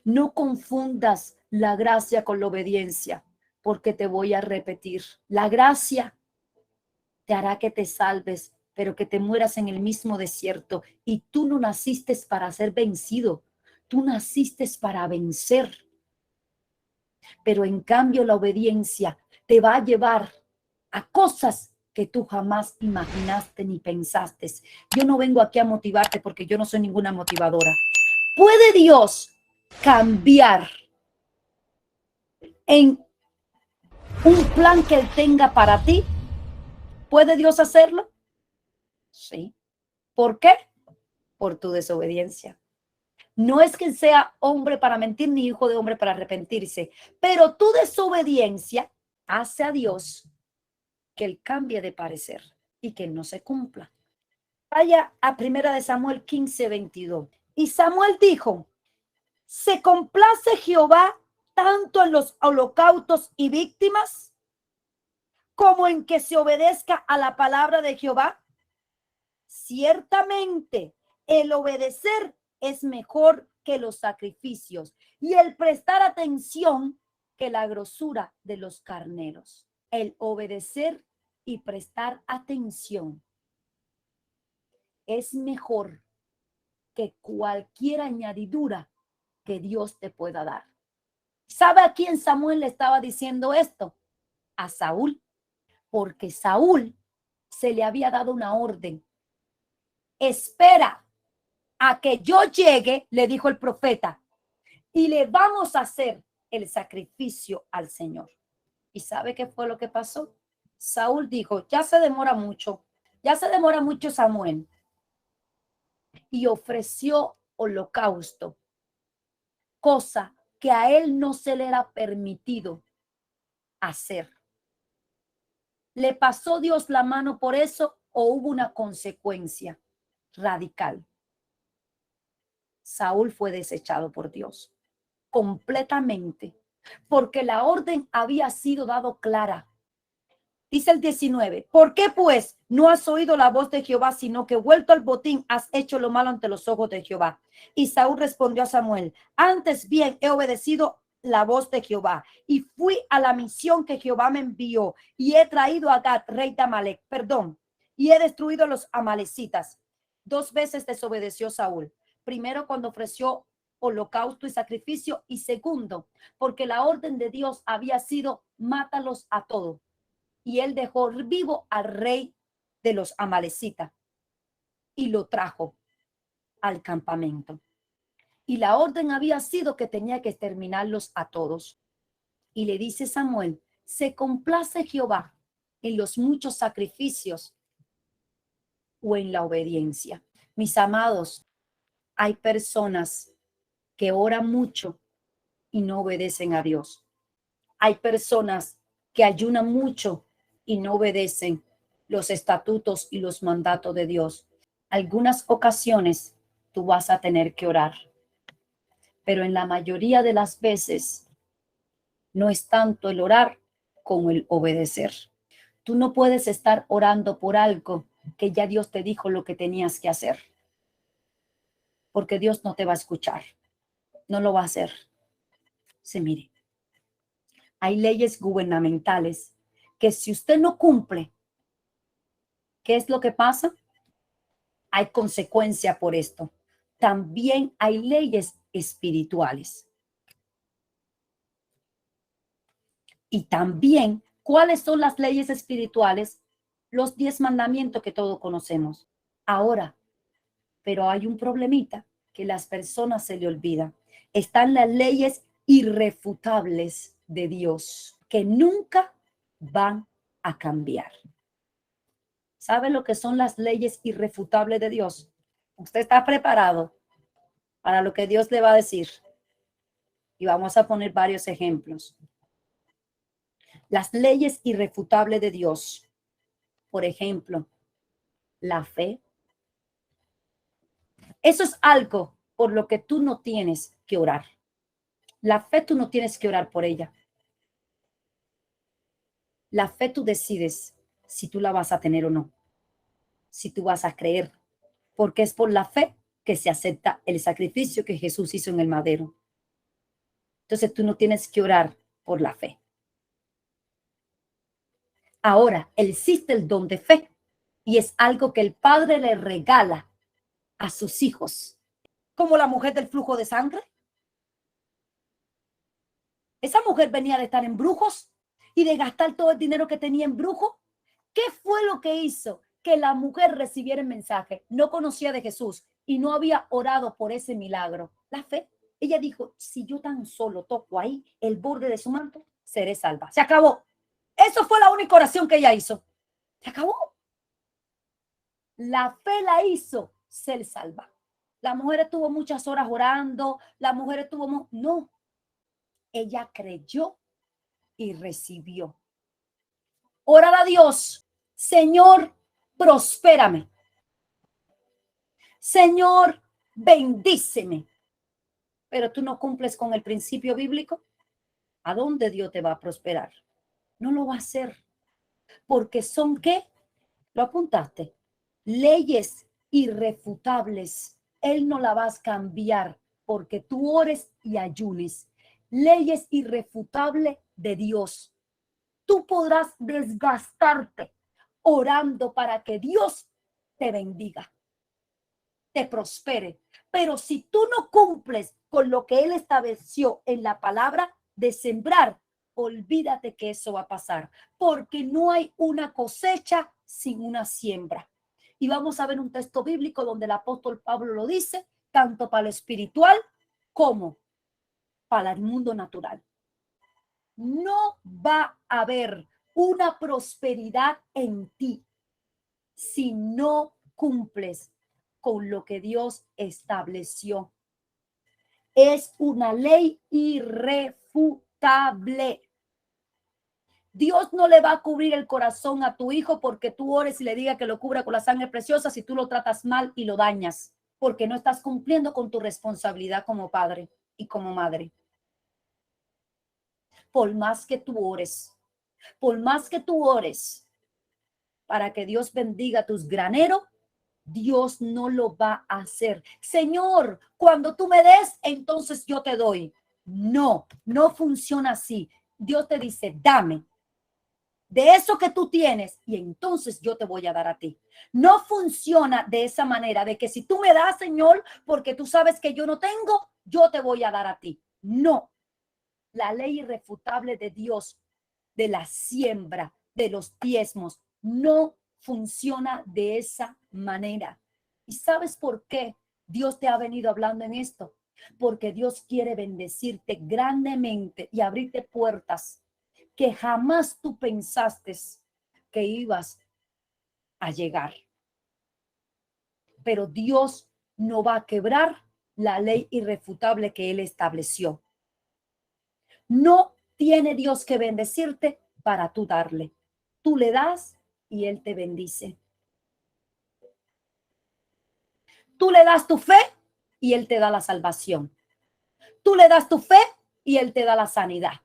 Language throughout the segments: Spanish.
No confundas la gracia con la obediencia, porque te voy a repetir. La gracia te hará que te salves, pero que te mueras en el mismo desierto. Y tú no naciste para ser vencido, tú naciste para vencer. Pero en cambio la obediencia te va a llevar a cosas que tú jamás imaginaste ni pensaste. Yo no vengo aquí a motivarte porque yo no soy ninguna motivadora. ¿Puede Dios cambiar en un plan que Él tenga para ti? ¿Puede Dios hacerlo? Sí. ¿Por qué? Por tu desobediencia. No es que sea hombre para mentir ni hijo de hombre para arrepentirse, pero tu desobediencia hace a Dios que Él cambie de parecer y que no se cumpla. Vaya a 1 Samuel 15:22. Y Samuel dijo: ¿se complace Jehová tanto en los holocaustos y víctimas como en que se obedezca a la palabra de Jehová? Ciertamente, el obedecer es mejor que los sacrificios y el prestar atención que la grosura de los carneros. El obedecer y prestar atención es mejor que cualquier añadidura que Dios te pueda dar. ¿Sabe a quién Samuel le estaba diciendo esto? A Saúl, porque Saúl se le había dado una orden. Espera a que yo llegue, le dijo el profeta, y le vamos a hacer el sacrificio al Señor. ¿Y sabe qué fue lo que pasó? Saúl dijo: ya se demora mucho Samuel. Y ofreció holocausto, cosa que a él no se le era permitido hacer. ¿Le pasó Dios la mano por eso o hubo una consecuencia radical? Saúl fue desechado por Dios completamente, porque la orden había sido dado clara. Dice el 19: ¿por qué pues no has oído la voz de Jehová, sino que vuelto al botín has hecho lo malo ante los ojos de Jehová? Y Saúl respondió a Samuel: antes bien he obedecido la voz de Jehová y fui a la misión que Jehová me envió y he traído a Gad, rey de Amalec, y he destruido a los amalecitas. 2 veces desobedeció Saúl. Primero, cuando ofreció holocausto y sacrificio, y segundo, porque la orden de Dios había sido: mátalos a todos. Y él dejó vivo al rey de los amalecitas y lo trajo al campamento. Y la orden había sido que tenía que exterminarlos a todos. Y le dice Samuel: ¿se complace Jehová en los muchos sacrificios o en la obediencia? Mis amados, hay personas que oran mucho y no obedecen a Dios. Hay personas que ayunan mucho y no obedecen los estatutos y los mandatos de Dios. Algunas ocasiones tú vas a tener que orar, pero en la mayoría de las veces no es tanto el orar como el obedecer. Tú no puedes estar orando por algo que ya Dios te dijo lo que tenías que hacer, porque Dios no te va a escuchar, no lo va a hacer. Se mire, hay leyes gubernamentales que si usted no cumple, ¿qué es lo que pasa? Hay consecuencia por esto. También hay leyes espirituales. Y también, ¿cuáles son las leyes espirituales? Los 10 mandamientos que todos conocemos. Ahora, pero hay un problemita que las personas se le olvidan. Están las leyes irrefutables de Dios que nunca van a cambiar. ¿Sabe lo que son las leyes irrefutables de Dios? ¿Usted está preparado para lo que Dios le va a decir? Y vamos a poner varios ejemplos. Las leyes irrefutables de Dios. Por ejemplo, la fe. Eso es algo por lo que tú no tienes que orar. La fe tú no tienes que orar por ella. La fe tú decides si tú la vas a tener o no. Si tú vas a creer. Porque es por la fe que se acepta el sacrificio que Jesús hizo en el madero. Entonces tú no tienes que orar por la fe. Ahora, existe el don de fe y es algo que el Padre le regala a sus hijos. Como la mujer del flujo de sangre. Esa mujer venía de estar en brujos y de gastar todo el dinero que tenía en brujo. ¿Qué fue lo que hizo que la mujer recibiera el mensaje? No conocía de Jesús y no había orado por ese milagro. La fe. Ella dijo, si yo tan solo toco ahí el borde de su manto, seré salva. Se acabó. Eso fue la única oración que ella hizo. Se acabó. La fe la hizo ser salva. La mujer estuvo muchas horas orando. La mujer estuvo... No. Ella creyó y recibió. Orar a Dios. Señor, prospérame. Señor, bendíceme. Pero tú no cumples con el principio bíblico. ¿A dónde Dios te va a prosperar? No lo va a hacer. Porque son, ¿qué? Lo apuntaste. Leyes irrefutables. Él no la vas a cambiar porque tú ores y ayunes. Leyes irrefutables de Dios. Tú podrás desgastarte orando para que Dios te bendiga, te prospere. Pero si tú no cumples con lo que Él estableció en la palabra de sembrar, olvídate que eso va a pasar, porque no hay una cosecha sin una siembra. Y vamos a ver un texto bíblico donde el apóstol Pablo lo dice, tanto para lo espiritual como para el mundo natural. No va a haber una prosperidad en ti si no cumples con lo que Dios estableció. Es una ley irrefutable. Dios no le va a cubrir el corazón a tu hijo porque tú ores y le diga que lo cubra con la sangre preciosa si tú lo tratas mal y lo dañas, porque no estás cumpliendo con tu responsabilidad como padre y como madre. Por más que tú ores, para que Dios bendiga tus graneros, Dios no lo va a hacer. Señor, cuando tú me des, entonces yo te doy. No, no funciona así. Dios te dice, dame de eso que tú tienes y entonces yo te voy a dar a ti. No funciona de esa manera, de que si tú me das, Señor, porque tú sabes que yo no tengo, yo te voy a dar a ti. No, la ley irrefutable de Dios, de la siembra, de los diezmos, no funciona de esa manera. ¿Y sabes por qué Dios te ha venido hablando en esto? Porque Dios quiere bendecirte grandemente y abrirte puertas que jamás tú pensaste que ibas a llegar. Pero Dios no va a quebrar la ley irrefutable que Él estableció. No tiene Dios que bendecirte para tú darle. Tú le das y Él te bendice. Tú le das tu fe y Él te da la salvación. Tú le das tu fe y Él te da la sanidad.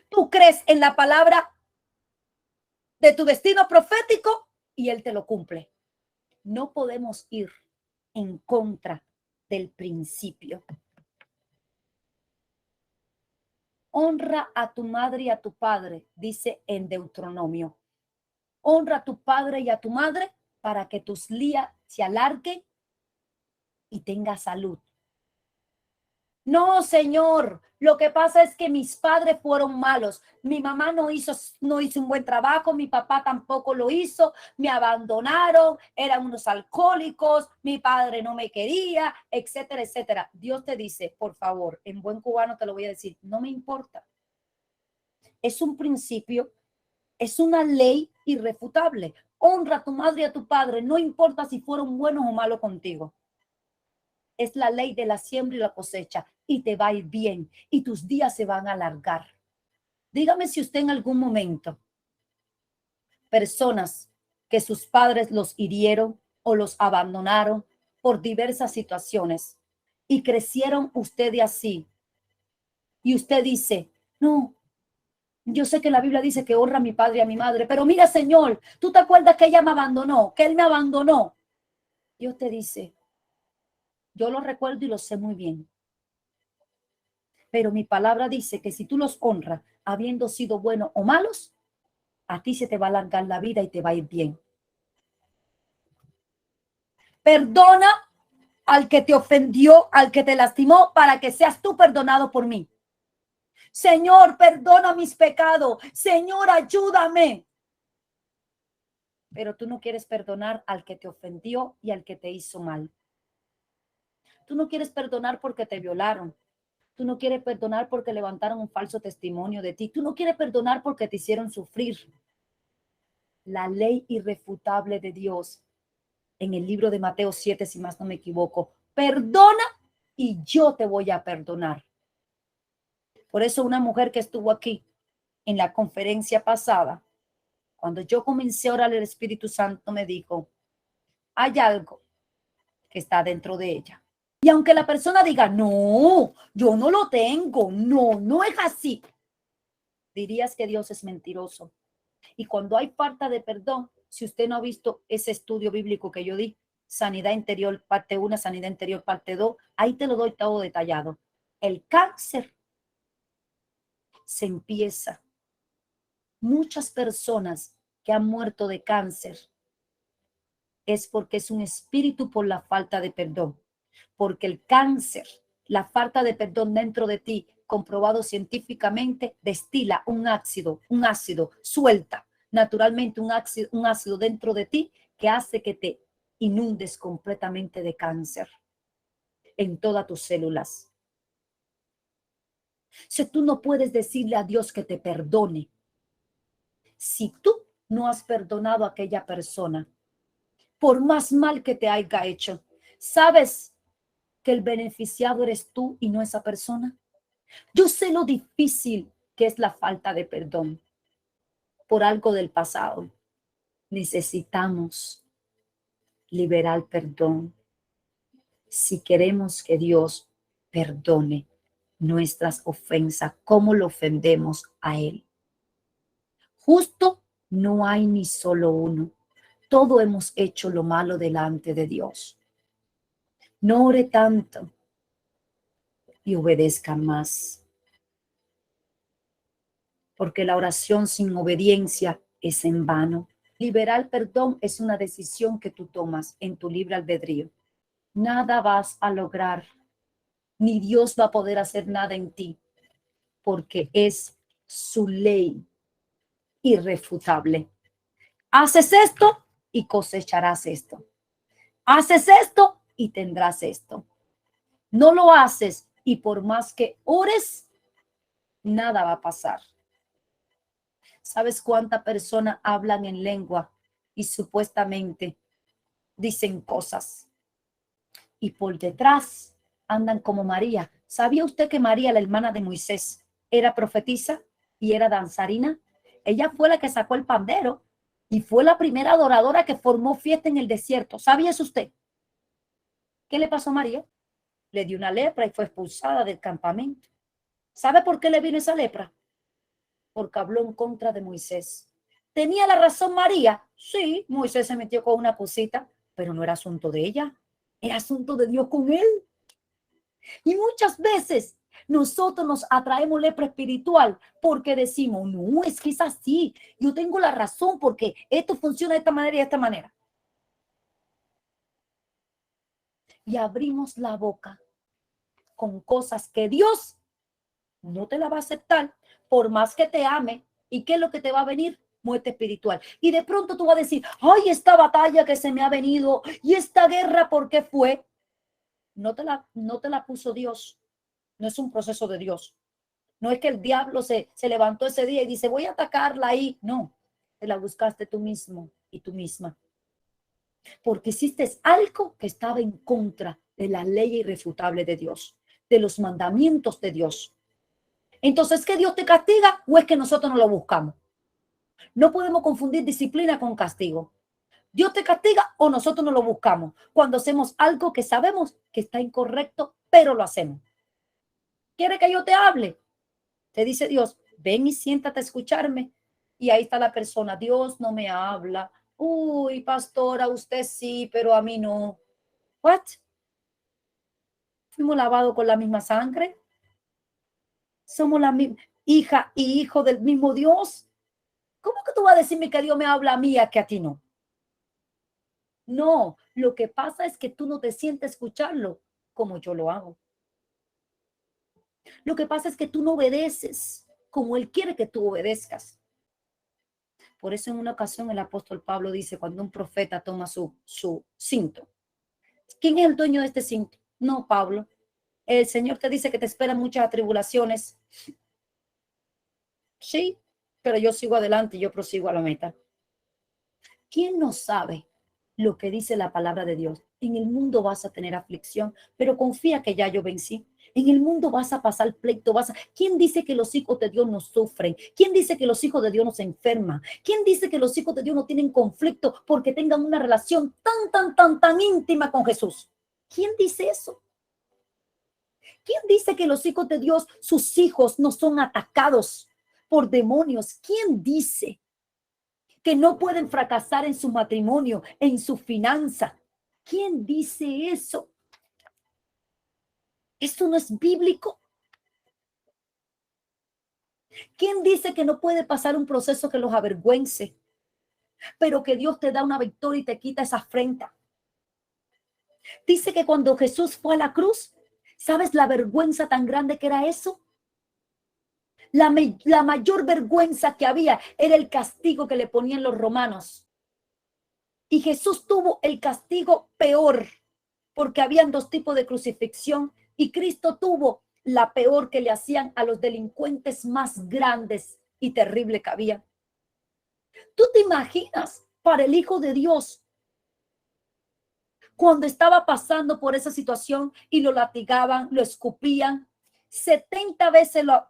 Tú crees en la palabra de tu destino profético y Él te lo cumple. No podemos ir en contra del principio. Honra a tu madre y a tu padre, dice en Deuteronomio. Honra a tu padre y a tu madre para que tus días se alarguen y tengas salud. No, Señor, lo que pasa es que mis padres fueron malos. Mi mamá no hizo un buen trabajo, mi papá tampoco lo hizo, me abandonaron, eran unos alcohólicos, mi padre no me quería, etcétera, etcétera. Dios te dice, por favor, en buen cubano te lo voy a decir, no me importa. Es un principio, es una ley irrefutable. Honra a tu madre y a tu padre, no importa si fueron buenos o malos contigo. Es la ley de la siembra y la cosecha y te va a ir bien y tus días se van a alargar. Dígame si usted en algún momento, personas que sus padres los hirieron o los abandonaron por diversas situaciones y crecieron ustedes así y usted dice, no, yo sé que la Biblia dice que honra a mi padre y a mi madre, pero mira, Señor, ¿tú te acuerdas que ella me abandonó, que él me abandonó? Dios te dice, yo lo recuerdo y lo sé muy bien. Pero mi palabra dice que si tú los honras, habiendo sido buenos o malos, a ti se te va a alargar la vida y te va a ir bien. Perdona al que te ofendió, al que te lastimó, para que seas tú perdonado por mí. Señor, perdona mis pecados. Señor, ayúdame. Pero tú no quieres perdonar al que te ofendió y al que te hizo mal. Tú no quieres perdonar porque te violaron. Tú no quieres perdonar porque levantaron un falso testimonio de ti. Tú no quieres perdonar porque te hicieron sufrir. La ley irrefutable de Dios en el libro de Mateo 7, si más no me equivoco, perdona y yo te voy a perdonar. Por eso una mujer que estuvo aquí en la conferencia pasada, cuando yo comencé a orar, el Espíritu Santo me dijo, hay algo que está dentro de ella. Y aunque la persona diga, no, yo no lo tengo, no, no es así, dirías que Dios es mentiroso. Y cuando hay falta de perdón, si usted no ha visto ese estudio bíblico que yo di, Sanidad Interior, parte 1, Sanidad Interior, parte 2, ahí te lo doy todo detallado. El cáncer se empieza. Muchas personas que han muerto de cáncer es porque es un espíritu por la falta de perdón. Porque el cáncer, la falta de perdón dentro de ti, comprobado científicamente, destila un ácido, suelta naturalmente un ácido dentro de ti que hace que te inundes completamente de cáncer en todas tus células. Si tú no puedes decirle a Dios que te perdone, si tú no has perdonado a aquella persona, por más mal que te haya hecho, ¿sabes que el beneficiado eres tú y no esa persona? Yo sé lo difícil que es la falta de perdón por algo del pasado. Necesitamos liberar perdón si queremos que Dios perdone nuestras ofensas, cómo lo ofendemos a Él. Justo no hay ni solo uno. Todos hemos hecho lo malo delante de Dios. No ore tanto y obedezca más. Porque la oración sin obediencia es en vano. Liberar perdón es una decisión que tú tomas en tu libre albedrío. Nada vas a lograr, ni Dios va a poder hacer nada en ti, porque es su ley irrefutable. Haces esto y cosecharás esto. Haces esto y tendrás esto. No lo haces y por más que ores, nada va a pasar. ¿Sabes cuántas personas hablan en lengua y supuestamente dicen cosas y por detrás andan como María? ¿Sabía usted que María, la hermana de Moisés, era profetisa y era danzarina? Ella fue la que sacó el pandero y fue la primera adoradora que formó fiesta en el desierto. ¿Sabía eso usted? ¿Qué le pasó a María? Le dio una lepra y fue expulsada del campamento. ¿Sabe por qué le vino esa lepra? Porque habló en contra de Moisés. ¿Tenía la razón María? Sí, Moisés se metió con una cosita, pero no era asunto de ella, era asunto de Dios con él. Y muchas veces nosotros nos atraemos lepra espiritual porque decimos, no, es que es así, yo tengo la razón porque esto funciona de esta manera y de esta manera. Y abrimos la boca con cosas que Dios no te la va a aceptar, por más que te ame. ¿Y qué es lo que te va a venir? Muerte espiritual. Y de pronto tú vas a decir, ay, esta batalla que se me ha venido y esta guerra, ¿por qué fue? No te la puso Dios. No es un proceso de Dios. No es que el diablo se levantó ese día y dice, voy a atacarla ahí. No, te la buscaste tú mismo y tú misma. Porque hiciste algo que estaba en contra de la ley irrefutable de Dios, de los mandamientos de Dios. Entonces, ¿es que Dios te castiga o es que nosotros no lo buscamos? No podemos confundir disciplina con castigo. Dios te castiga o nosotros no lo buscamos cuando hacemos algo que sabemos que está incorrecto, pero lo hacemos. ¿Quiere que yo te hable? Te dice Dios, ven y siéntate a escucharme. Y ahí está la persona, Dios no me habla. Uy, pastora, usted sí, pero a mí no. ¿What? ¿Fuimos lavados con la misma sangre? Somos la misma hija y hijo del mismo Dios. ¿Cómo que tú vas a decirme que Dios me habla a mí, a que a ti no? No, lo que pasa es que tú no te sientes escucharlo como yo lo hago. Lo que pasa es que tú no obedeces como Él quiere que tú obedezcas. Por eso en una ocasión el apóstol Pablo dice, cuando un profeta toma su cinto, ¿quién es el dueño de este cinto? No, Pablo. El Señor te dice que te esperan muchas atribulaciones. Sí, pero yo sigo adelante y yo prosigo a la meta. ¿Quién no sabe lo que dice la palabra de Dios? En el mundo vas a tener aflicción, pero confía que ya yo vencí. En el mundo vas a pasar pleito, ¿Quién dice que los hijos de Dios no sufren? ¿Quién dice que los hijos de Dios no se enferman? ¿Quién dice que los hijos de Dios no tienen conflicto porque tengan una relación tan íntima con Jesús? ¿Quién dice eso? ¿Quién dice que los hijos de Dios, sus hijos, no son atacados por demonios? ¿Quién dice que no pueden fracasar en su matrimonio, en su finanza? ¿Quién dice eso? ¿Esto no es bíblico? ¿Quién dice que no puede pasar un proceso que los avergüence, pero que Dios te da una victoria y te quita esa afrenta? Dice que cuando Jesús fue a la cruz, ¿sabes la vergüenza tan grande que era eso? La mayor vergüenza que había era el castigo que le ponían los romanos. Y Jesús tuvo el castigo peor, porque habían dos tipos de crucifixión, y Cristo tuvo la peor que le hacían a los delincuentes más grandes y terrible que había. ¿Tú te imaginas para el Hijo de Dios cuando estaba pasando por esa situación y lo latigaban, lo escupían, 70 veces lo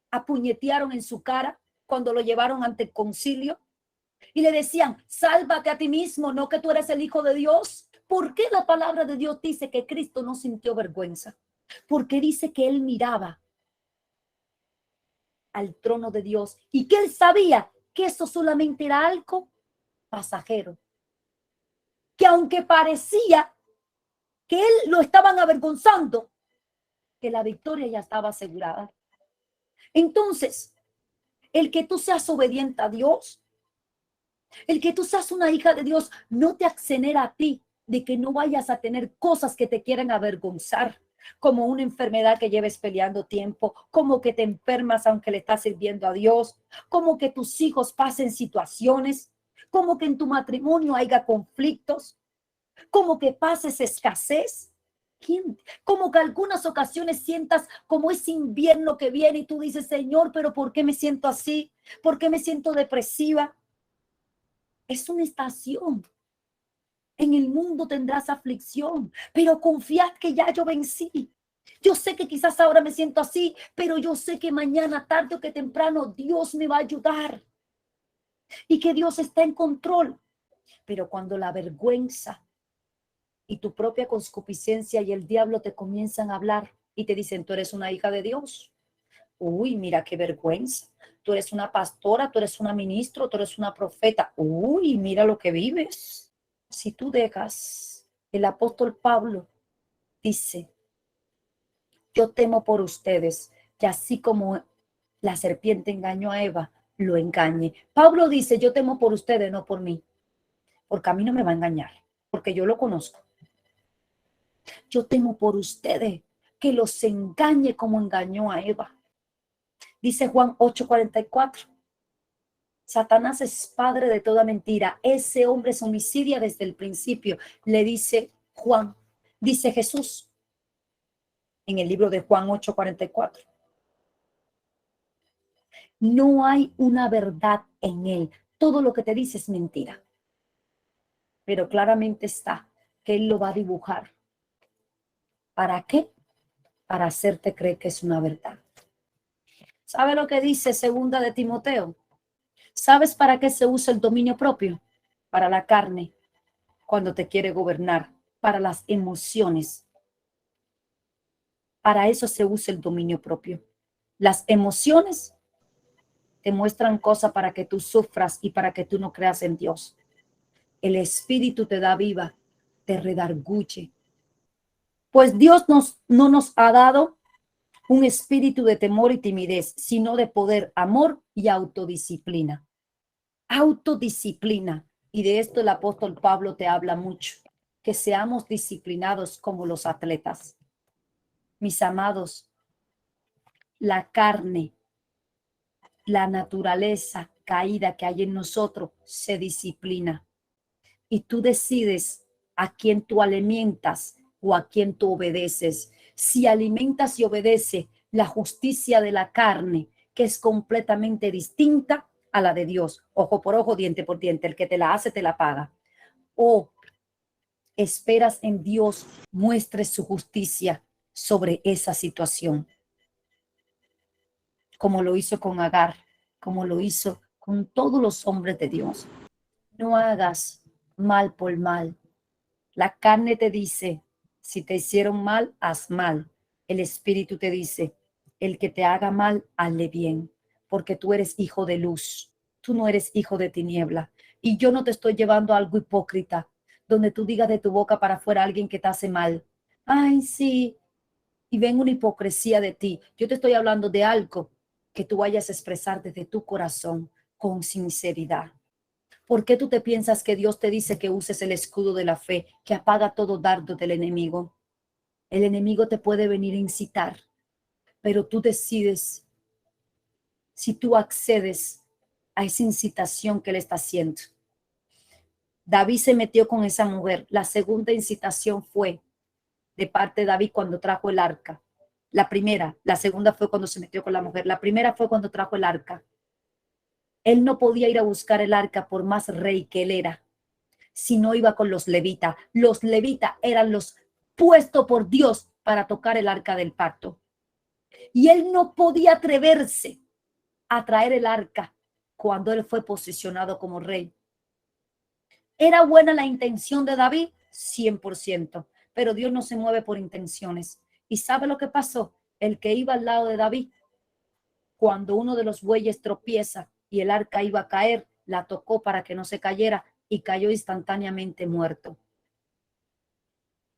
apuñetearon en su cara cuando lo llevaron ante el concilio y le decían, sálvate a ti mismo, no que tú eres el Hijo de Dios? ¿Por qué la palabra de Dios dice que Cristo no sintió vergüenza? Porque dice que él miraba al trono de Dios y que él sabía que eso solamente era algo pasajero, que aunque parecía que él lo estaban avergonzando, que la victoria ya estaba asegurada. Entonces, el que tú seas obediente a Dios, el que tú seas una hija de Dios, no te exonera a ti de que no vayas a tener cosas que te quieran avergonzar, como una enfermedad que lleves peleando tiempo, como que te enfermas aunque le estás sirviendo a Dios, como que tus hijos pasen situaciones, como que en tu matrimonio haya conflictos, como que pases escasez. ¿Quién? Como que algunas ocasiones sientas como ese invierno que viene y tú dices, Señor, pero ¿por qué me siento así? ¿Por qué me siento depresiva? Es una estación. En el mundo tendrás aflicción, pero confiad que ya yo vencí. Yo sé que quizás ahora me siento así, pero yo sé que mañana, tarde o que temprano, Dios me va a ayudar y que Dios está en control. Pero cuando la vergüenza y tu propia concupiscencia y el diablo te comienzan a hablar y te dicen, tú eres una hija de Dios. Uy, mira qué vergüenza. Tú eres una pastora, tú eres una ministro, tú eres una profeta. Uy, mira lo que vives. Si tú dejas, el apóstol Pablo dice, yo temo por ustedes, que así como la serpiente engañó a Eva, lo engañe. Pablo dice, yo temo por ustedes, no por mí, porque a mí no me va a engañar, porque yo lo conozco. Yo temo por ustedes, que los engañe como engañó a Eva. Dice Juan 8:44. Satanás es padre de toda mentira. Ese hombre es homicidia desde el principio, le dice Juan. Dice Jesús en el libro de Juan 8:44. No hay una verdad en él. Todo lo que te dice es mentira. Pero claramente está que él lo va a dibujar. ¿Para qué? Para hacerte creer que es una verdad. ¿Sabe lo que dice segunda de Timoteo? ¿Sabes para qué se usa el dominio propio? Para la carne, cuando te quiere gobernar, para las emociones. Para eso se usa el dominio propio. Las emociones te muestran cosas para que tú sufras y para que tú no creas en Dios. El espíritu te da vida, te redarguye. Pues Dios no nos ha dado un espíritu de temor y timidez, sino de poder, amor y autodisciplina. Autodisciplina. Y de esto el apóstol Pablo te habla mucho, que seamos disciplinados como los atletas. Mis amados, la carne, la naturaleza caída que hay en nosotros se disciplina. Y tú decides a quién tú alimentas o a quién tú obedeces. Si alimentas y obedeces la justicia de la carne, que es completamente distinta a la de Dios, ojo por ojo, diente por diente, el que te la hace te la paga. O esperas en Dios muestre su justicia sobre esa situación, como lo hizo con Agar, como lo hizo con todos los hombres de Dios. No hagas mal por mal. La carne te dice, si te hicieron mal, haz mal. El espíritu te dice, el que te haga mal, hazle bien, porque tú eres hijo de luz, tú no eres hijo de tiniebla. Y yo no te estoy llevando a algo hipócrita, donde tú digas de tu boca para afuera a alguien que te hace mal. Ay, sí, y ven una hipocresía de ti. Yo te estoy hablando de algo que tú vayas a expresar desde tu corazón con sinceridad. ¿Por qué tú te piensas que Dios te dice que uses el escudo de la fe, que apaga todo dardo del enemigo? El enemigo te puede venir a incitar, pero tú decides si tú accedes a esa incitación que él está haciendo. David se metió con esa mujer. La segunda incitación fue de parte de David cuando trajo el arca. La primera, la segunda fue cuando se metió con la mujer. La primera fue cuando trajo el arca. Él no podía ir a buscar el arca por más rey que él era, si no iba con los levitas. Los levitas eran los puestos por Dios para tocar el arca del pacto. Y él no podía atreverse a traer el arca cuando él fue posicionado como rey. ¿Era buena la intención de David? 100%. Pero Dios no se mueve por intenciones. ¿Y sabe lo que pasó? El que iba al lado de David, cuando uno de los bueyes tropieza y el arca iba a caer, la tocó para que no se cayera y cayó instantáneamente muerto.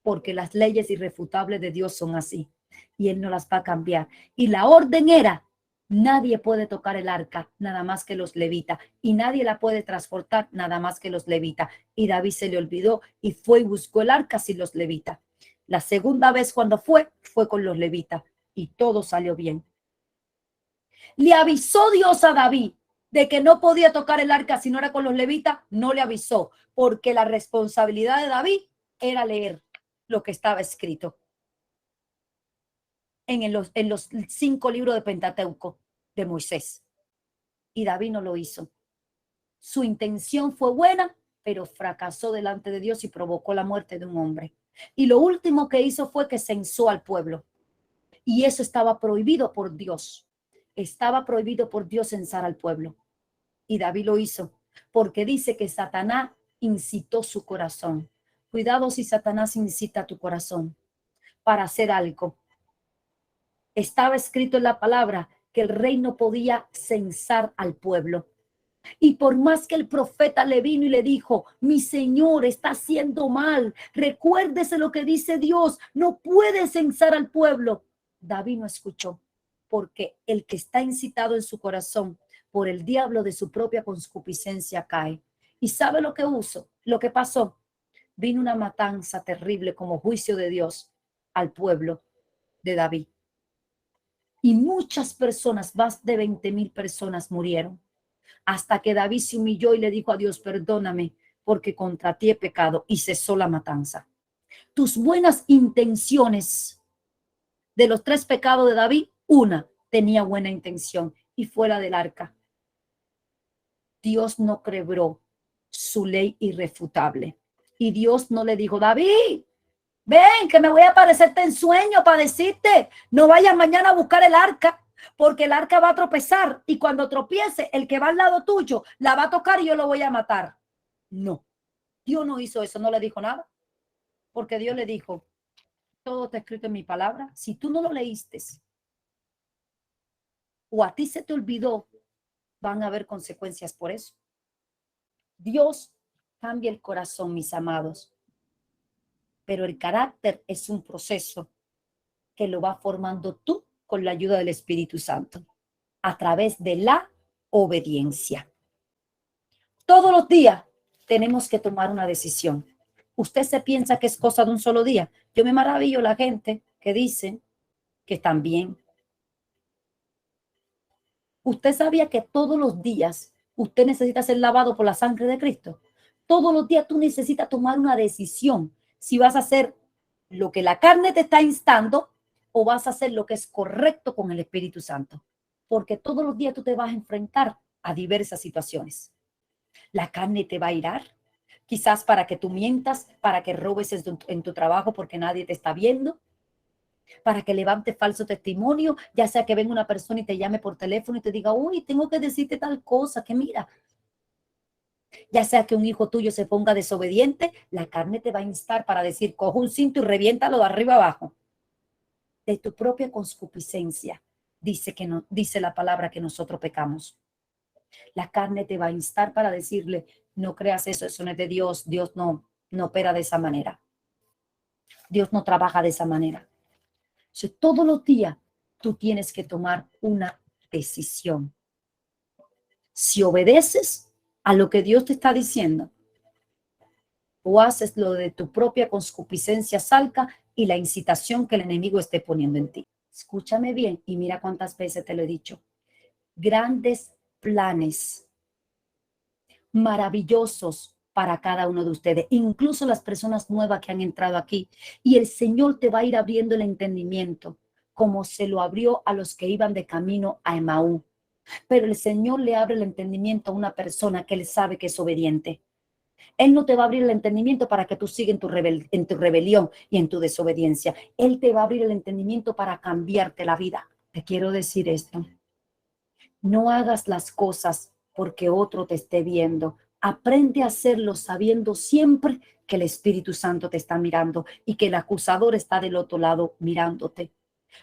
Porque las leyes irrefutables de Dios son así y él no las va a cambiar. Y la orden era, nadie puede tocar el arca nada más que los levitas y nadie la puede transportar nada más que los levitas. Y David se le olvidó y fue y buscó el arca sin los levitas. La segunda vez cuando fue con los levitas y todo salió bien. Le avisó Dios a David de que no podía tocar el arca si no era con los levitas, no le avisó, porque la responsabilidad de David era leer lo que estaba escrito en los 5 libros de Pentateuco de Moisés. Y David no lo hizo. Su intención fue buena, pero fracasó delante de Dios y provocó la muerte de un hombre. Y lo último que hizo fue que censó al pueblo. Y eso estaba prohibido por Dios. Estaba prohibido por Dios censar al pueblo. Y David lo hizo, porque dice que Satanás incitó su corazón. Cuidado si Satanás incita tu corazón para hacer algo. Estaba escrito en la palabra que el rey no podía censar al pueblo. Y por más que el profeta le vino y le dijo, mi señor está haciendo mal, recuérdese lo que dice Dios, no puede censar al pueblo. David no escuchó, porque el que está incitado en su corazón por el diablo de su propia concupiscencia cae. ¿Y sabe lo que lo que pasó? Vino una matanza terrible como juicio de Dios al pueblo de David. Y muchas personas, más de 20,000 personas murieron. Hasta que David se humilló y le dijo a Dios, perdóname, porque contra ti he pecado, y cesó la matanza. Tus buenas intenciones, de los 3 pecados de David, una tenía buena intención y fuera del arca. Dios no quebró su ley irrefutable. Y Dios no le dijo, David, ven que me voy a aparecerte en sueño para decirte, no vayas mañana a buscar el arca, porque el arca va a tropezar y cuando tropiece, el que va al lado tuyo la va a tocar y yo lo voy a matar. No, Dios no hizo eso, no le dijo nada, porque Dios le dijo, todo está escrito en mi palabra. Si tú no lo leíste o a ti se te olvidó, van a haber consecuencias por eso. Dios cambia el corazón, mis amados, pero el carácter es un proceso que lo va formando tú con la ayuda del Espíritu Santo, a través de la obediencia. Todos los días tenemos que tomar una decisión. Usted se piensa que es cosa de un solo día. Yo me maravillo la gente que dice que están bien. ¿Usted sabía que todos los días usted necesita ser lavado por la sangre de Cristo? Todos los días tú necesitas tomar una decisión si vas a hacer lo que la carne te está instando o vas a hacer lo que es correcto con el Espíritu Santo. Porque todos los días tú te vas a enfrentar a diversas situaciones. La carne te va a irar, quizás para que tú mientas, para que robes en tu trabajo porque nadie te está viendo, para que levante falso testimonio, ya sea que venga una persona y te llame por teléfono y te diga, uy, tengo que decirte tal cosa, que mira, ya sea que un hijo tuyo se ponga desobediente, la carne te va a instar para decir, coge un cinto y reviéntalo de arriba abajo. De tu propia concupiscencia, dice la palabra que nosotros pecamos. La carne te va a instar para decirle, no creas eso, eso no es de Dios, Dios no opera de esa manera. Dios no trabaja de esa manera. Entonces, todos los días tú tienes que tomar una decisión. Si obedeces a lo que Dios te está diciendo, o haces lo de tu propia concupiscencia salca y la incitación que el enemigo esté poniendo en ti. Escúchame bien y mira cuántas veces te lo he dicho. Grandes planes maravillosos para cada uno de ustedes, incluso las personas nuevas que han entrado aquí. Y el Señor te va a ir abriendo el entendimiento, como se lo abrió a los que iban de camino a Emaú. Pero el Señor le abre el entendimiento a una persona que él sabe que es obediente. Él no te va a abrir el entendimiento para que tú sigas en tu rebelión y en tu desobediencia. Él te va a abrir el entendimiento para cambiarte la vida. Te quiero decir esto. No hagas las cosas porque otro te esté viendo. Aprende a hacerlo sabiendo siempre que el Espíritu Santo te está mirando y que el acusador está del otro lado mirándote.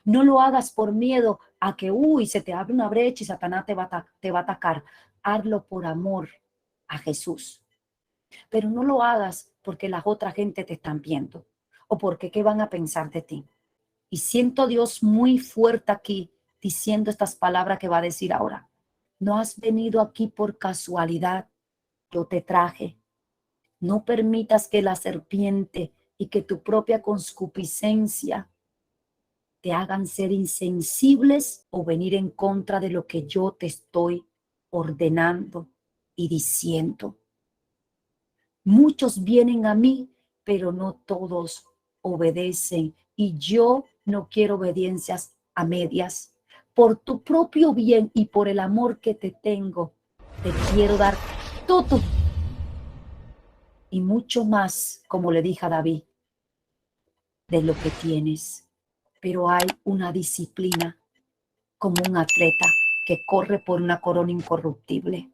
No lo hagas por miedo a que, se te abre una brecha y Satanás te va a atacar. Hazlo por amor a Jesús. Pero no lo hagas porque la otra gente te están viendo o porque qué van a pensar de ti. Y siento a Dios muy fuerte aquí diciendo estas palabras que va a decir ahora. No has venido aquí por casualidad, yo te traje. No permitas que la serpiente y que tu propia concupiscencia te hagan ser insensibles o venir en contra de lo que yo te estoy ordenando y diciendo. Muchos vienen a mí, pero no todos obedecen. Y yo no quiero obediencias a medias. Por tu propio bien y por el amor que te tengo, te quiero dar todo y mucho más, como le dije a David, de lo que tienes. Pero hay una disciplina como un atleta que corre por una corona incorruptible.